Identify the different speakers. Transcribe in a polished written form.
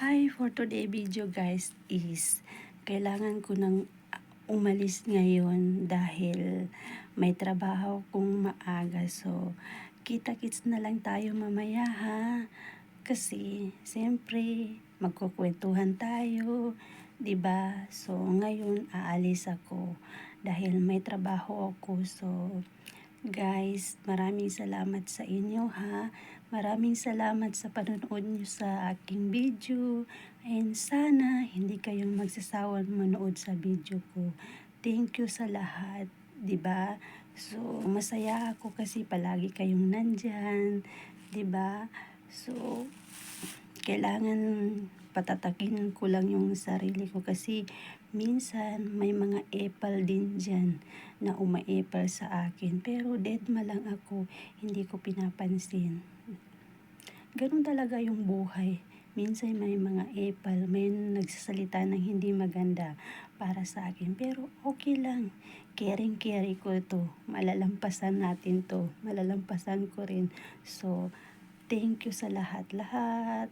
Speaker 1: Hi, for today video guys is kailangan ko nang umalis ngayon dahil may trabaho kong maaga. So, kita-kits na lang tayo mamaya ha. Kasi, siyempre, magkukwentuhan tayo, 'di ba? So, ngayon aalis ako dahil may trabaho ako. So, guys, maraming salamat sa inyo ha. Maraming salamat sa panonood nyo sa aking video. And sana hindi kayong magsasawang manood sa video ko. Thank you sa lahat, 'di ba? So, masaya ako kasi palagi kayong nandyan, 'di ba? So, kailangan patatakin ko lang yung sarili ko kasi minsan may mga epal din dyan na umaepal sa akin, pero deadma lang ako, hindi ko pinapansin. Ganun talaga yung buhay. Minsan may mga epal, may nagsasalita ng hindi maganda para sa akin, pero okay lang. Caring-carry ko to, malalampasan natin to, malalampasan ko rin. So, thank you sa lahat-lahat.